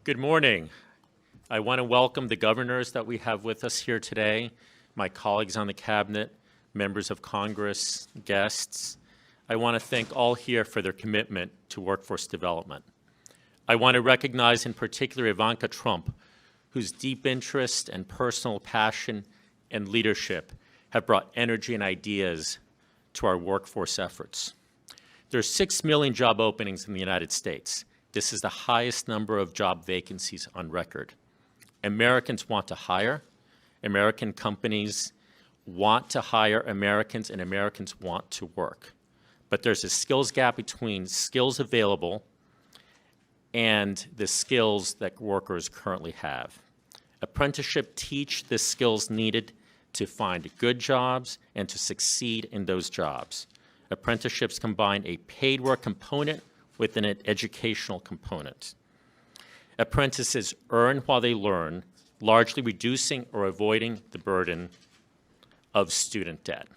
Good morning. I want to welcome the governors that we have with us here today, my colleagues on the cabinet, members of Congress, guests. I want to thank all here for their commitment to workforce development. I want to recognize in particular Ivanka Trump, whose deep interest and personal passion and leadership have brought energy and ideas to our workforce efforts. There are 6 million job openings in the United States. This is the highest number of job vacancies on record. Americans want to hire. American companies want to hire Americans, and Americans want to work. But there's a skills gap between skills available and the skills that workers currently have. Apprenticeship teach the skills needed to find good jobs and to succeed in those jobs. Apprenticeships combine a paid work component with an educational component. Apprentices earn while they learn, largely reducing or avoiding the burden of student debt.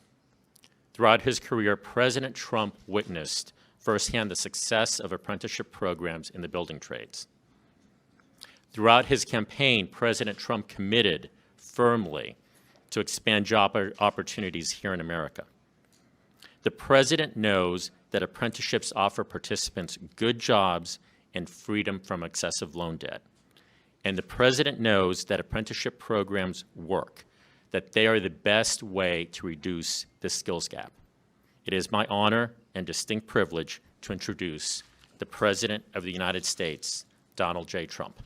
Throughout his career, President Trump witnessed firsthand the success of apprenticeship programs in the building trades. Throughout his campaign, President Trump committed firmly to expand job opportunities here in America. The president knows that apprenticeships offer participants good jobs and freedom from excessive loan debt. And the president knows that apprenticeship programs work, that they are the best way to reduce the skills gap. It is my honor and distinct privilege to introduce the President of the United States, Donald J. Trump.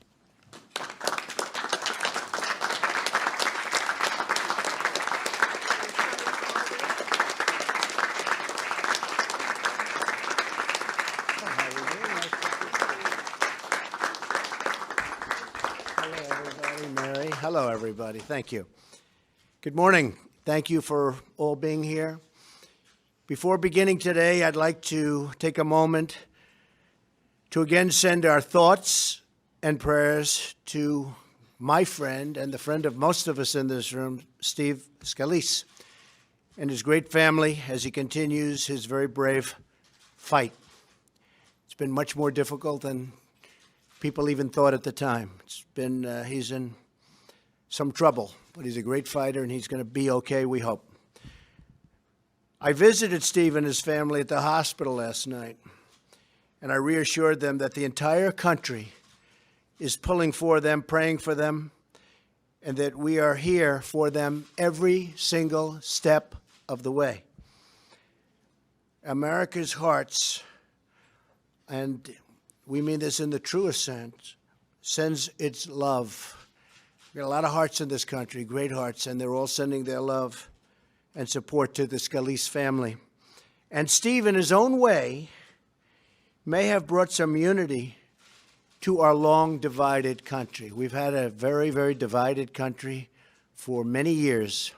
Hello, everybody. Thank you. Good morning. Thank you for all being here. Before beginning today, I'd like to take a moment to again send our thoughts and prayers to my friend and the friend of most of us in this room, Steve Scalise, and his great family as he continues his very brave fight. It's been much more difficult than people even thought at the time. He's in some trouble, but he's a great fighter, and he's going to be okay, we hope. I visited Steve and his family at the hospital last night, and I reassured them that the entire country is pulling for them, praying for them, and that we are here for them every single step of the way. America's hearts, and we mean this in the truest sense, sends its love. We've got a lot of hearts in this country, great hearts, and they're all sending their love and support to the Scalise family. And Steve, in his own way, may have brought some unity to our long divided country. We've had a very, very divided country for many years.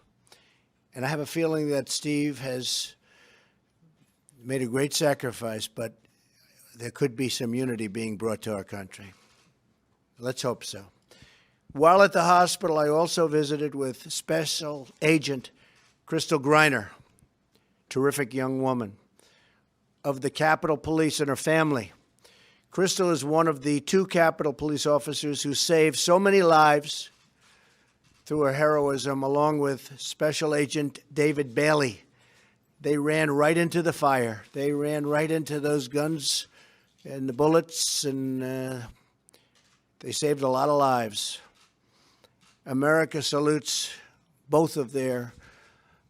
And I have a feeling that Steve has made a great sacrifice, but there could be some unity being brought to our country. Let's hope so. While at the hospital, I also visited with Special Agent Crystal Griner, terrific young woman, of the Capitol Police and her family. Crystal is one of the 2 Capitol Police officers who saved so many lives through her heroism, along with Special Agent David Bailey. They ran right into the fire. They ran right into those guns and the bullets, and they saved a lot of lives. America salutes both of their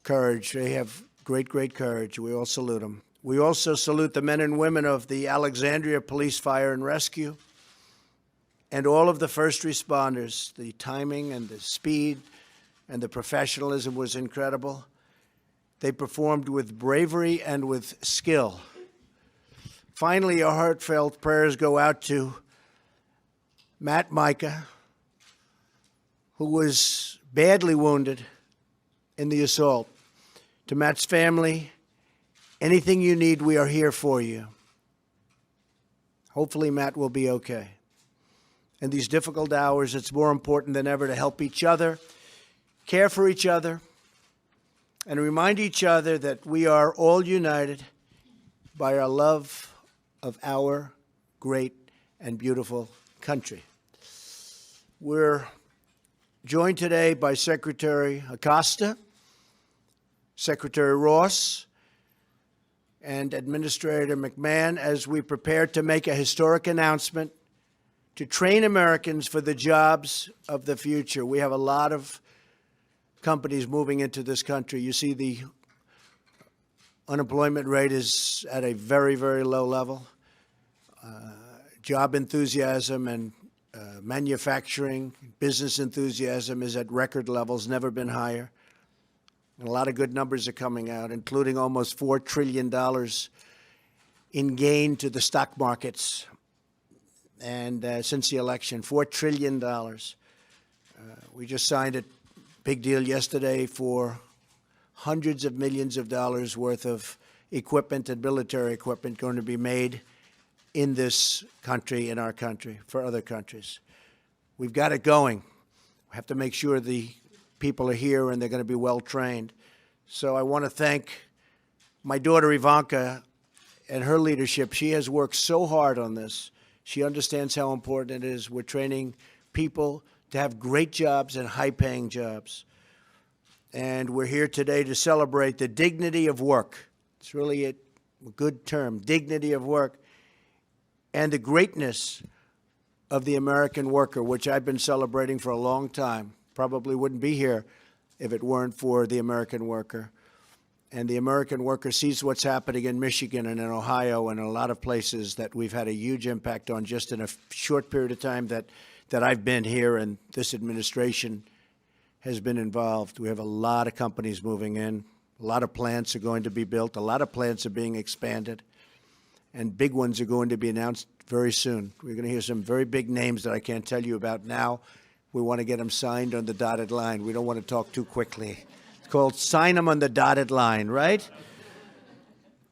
courage. They have great, great courage. We all salute them. We also salute the men and women of the Alexandria Police Fire and Rescue and all of the first responders. The timing and the speed and the professionalism was incredible. They performed with bravery and with skill. Finally, our heartfelt prayers go out to Matt Micah, who was badly wounded in the assault. To Matt's family, anything you need, we are here for you. Hopefully, Matt will be okay. In these difficult hours, it's more important than ever to help each other, care for each other, and remind each other that we are all united by our love of our great and beautiful country. We're joined today by Secretary Acosta, Secretary Ross, and Administrator McMahon as we prepare to make a historic announcement to train Americans for the jobs of the future. We have a lot of companies moving into this country. You see the unemployment rate is at a very, very low level. Job enthusiasm and manufacturing, business enthusiasm is at record levels, never been higher. And a lot of good numbers are coming out, including almost $4 trillion in gain to the stock markets. And since the election, $4 trillion. We just signed a big deal yesterday for hundreds of millions of dollars worth of equipment and military equipment going to be made in this country, in our country, for other countries. We've got it going. We have to make sure the people are here and they're going to be well trained. So I want to thank my daughter Ivanka and her leadership. She has worked so hard on this. She understands how important it is. We're training people to have great jobs and high-paying jobs. And we're here today to celebrate the dignity of work. It's really a good term, dignity of work, and the greatness of the American worker, which I've been celebrating for a long time. Probably wouldn't be here if it weren't for the American worker. And the American worker sees what's happening in Michigan and in Ohio and in a lot of places that we've had a huge impact on just in a short period of time that I've been here and this administration has been involved. We have a lot of companies moving in. A lot of plants are going to be built. A lot of plants are being expanded. And big ones are going to be announced very soon. We're going to hear some very big names that I can't tell you about now. We want to get them signed on the dotted line. We don't want to talk too quickly. It's called sign them on the dotted line, right?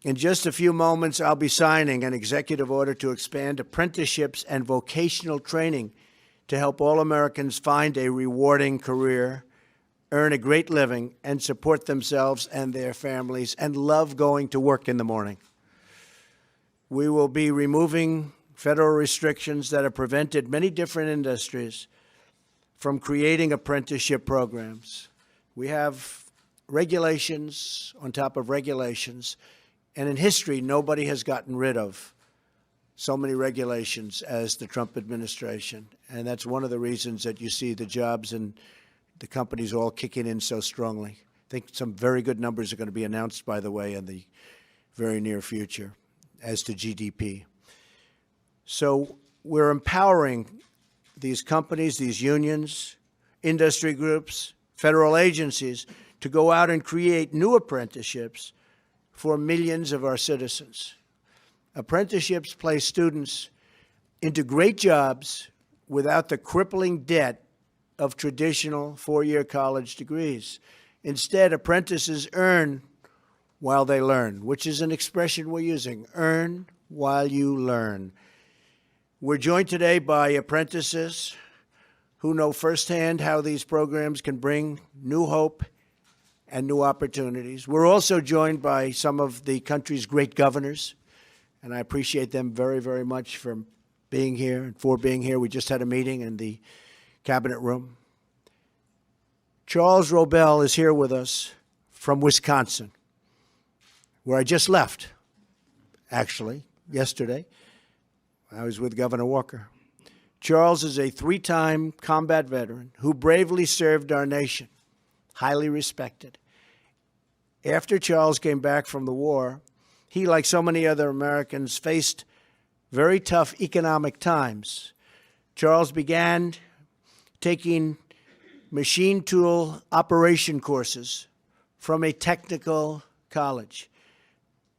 In just a few moments, I'll be signing an executive order to expand apprenticeships and vocational training to help all Americans find a rewarding career, earn a great living, and support themselves and their families, and love going to work in the morning. We will be removing federal restrictions that have prevented many different industries from creating apprenticeship programs. We have regulations on top of regulations, and in history, nobody has gotten rid of so many regulations as the Trump administration. And that's one of the reasons that you see the jobs and the companies all kicking in so strongly. I think some very good numbers are going to be announced, by the way, in the very near future as to GDP. So we're empowering these companies, these unions, industry groups, federal agencies to go out and create new apprenticeships for millions of our citizens. Apprenticeships place students into great jobs without the crippling debt of traditional four-year college degrees. Instead, apprentices earn while they learn, which is an expression we're using, earn while you learn. We're joined today by apprentices who know firsthand how these programs can bring new hope and new opportunities. We're also joined by some of the country's great governors, and I appreciate them very, very much for being here and for being here. We just had a meeting in the cabinet room. Charles Robel is here with us from Wisconsin, where I just left, actually, yesterday. I was with Governor Walker. Charles is a three-time combat veteran who bravely served our nation, highly respected. After Charles came back from the war, he, like so many other Americans, faced very tough economic times. Charles began taking machine tool operation courses from a technical college.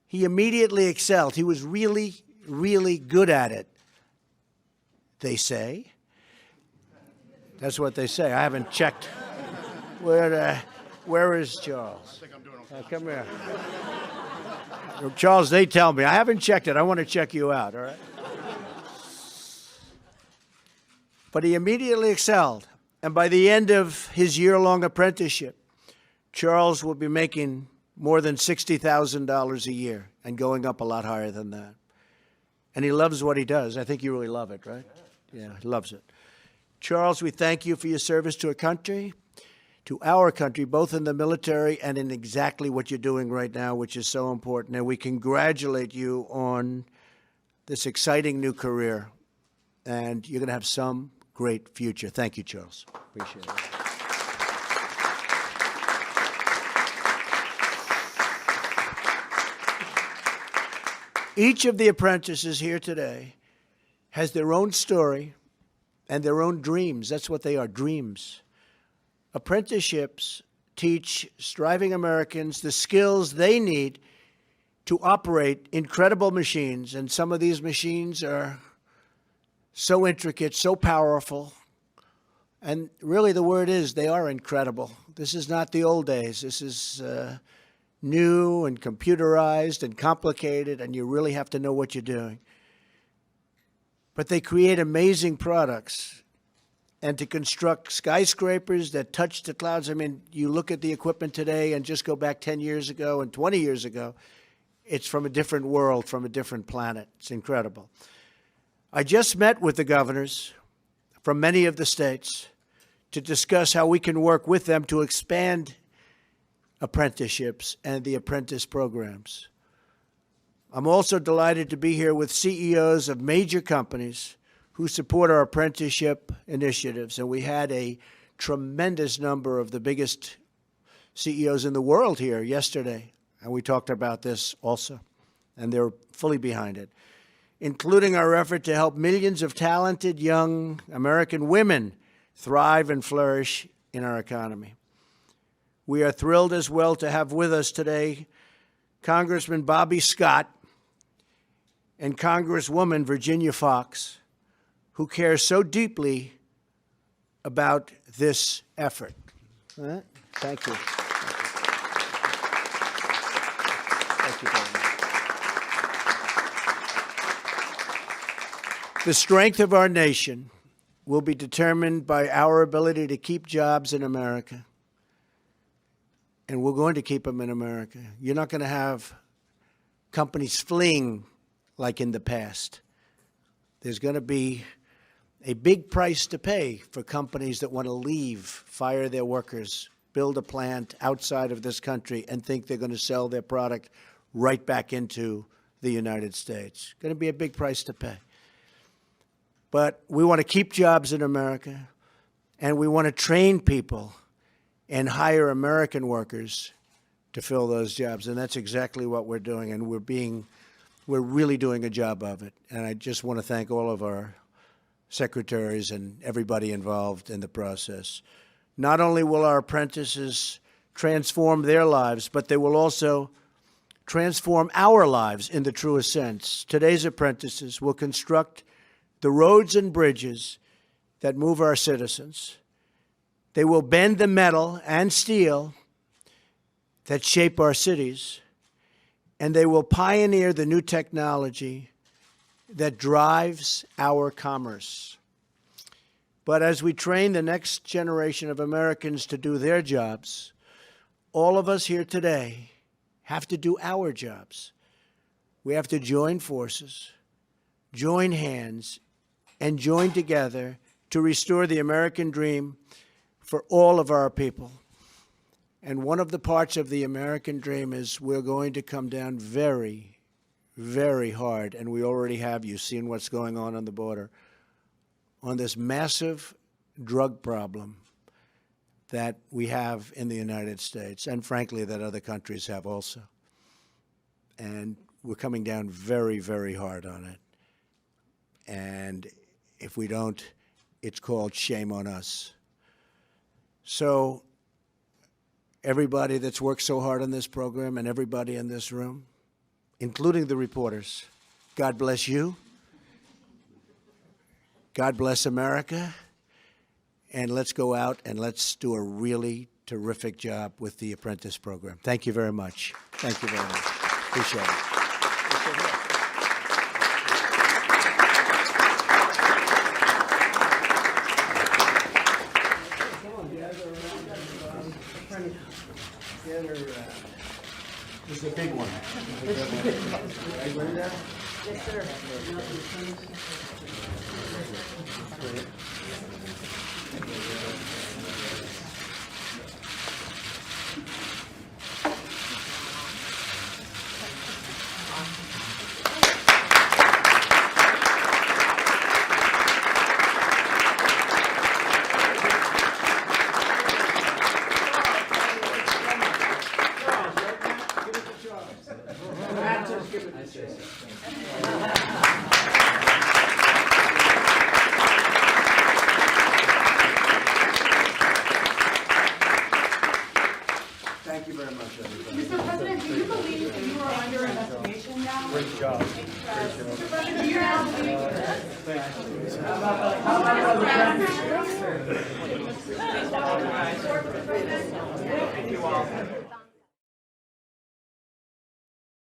He immediately excelled. He was really, really good at it, they say. That's what they say. I haven't checked. Where is Charles? I think I'm doing okay. Come here. Charles, they tell me. I haven't checked it. I want to check you out, all right? But he immediately excelled. And by the end of his year-long apprenticeship, Charles will be making more than $60,000 a year and going up a lot higher than that. And he loves what he does. I think you really love it, right? Yeah, he loves it. Charles, we thank you for your service to our country, both in the military and in exactly what you're doing right now, which is so important. And we congratulate you on this exciting new career. And you're going to have some great future. Thank you, Charles. Appreciate it. Each of the apprentices here today has their own story and their own dreams. That's what they are, dreams. Apprenticeships teach striving Americans the skills they need to operate incredible machines. And some of these machines are so intricate, so powerful. And really the word is they are incredible. This is not the old days. This is new and computerized and complicated, and you really have to know what you're doing. But they create amazing products. And to construct skyscrapers that touch the clouds, I mean, you look at the equipment today and just go back 10 years ago and 20 years ago, it's from a different world, from a different planet. It's incredible. I just met with the governors from many of the states to discuss how we can work with them to expand apprenticeships and the apprentice programs. I'm also delighted to be here with CEOs of major companies who support our apprenticeship initiatives. And we had a tremendous number of the biggest CEOs in the world here yesterday. And we talked about this also. And they're fully behind it, including our effort to help millions of talented young American women thrive and flourish in our economy. We are thrilled as well to have with us today Congressman Bobby Scott and Congresswoman Virginia Foxx, who cares so deeply about this effort. All right? Thank you. Thank you very much. The strength of our nation will be determined by our ability to keep jobs in America. And we're going to keep them in America. You're not going to have companies fleeing like in the past. There's going to be a big price to pay for companies that want to leave, fire their workers, build a plant outside of this country, and think they're going to sell their product right back into the United States. Going to be a big price to pay. But we want to keep jobs in America, and we want to train people and hire American workers to fill those jobs. And that's exactly what we're doing, and we're really doing a job of it. And I just want to thank all of our secretaries and everybody involved in the process. Not only will our apprentices transform their lives, but they will also transform our lives in the truest sense. Today's apprentices will construct the roads and bridges that move our citizens. They will bend the metal and steel that shape our cities, and they will pioneer the new technology that drives our commerce. But as we train the next generation of Americans to do their jobs, all of us here today have to do our jobs. We have to join forces, join hands, and join together to restore the American dream for all of our people. And one of the parts of the American dream is we're going to come down very, very hard, and we already have. You've seen what's going on the border, on this massive drug problem that we have in the United States, and frankly, that other countries have also. And we're coming down very, very hard on it. And if we don't, it's called shame on us. So everybody that's worked so hard on this program and everybody in this room, including the reporters, God bless you. God bless America. And let's go out and let's do a really terrific job with the apprentice program. Thank you very much. Thank you very much. Appreciate it. This is a big one. Right, Linda? Yes, sir. Thank you very much, everybody. Mr. President, do you believe that you are under investigation now? Great job. Mr. President, do you now believe? Thank you all.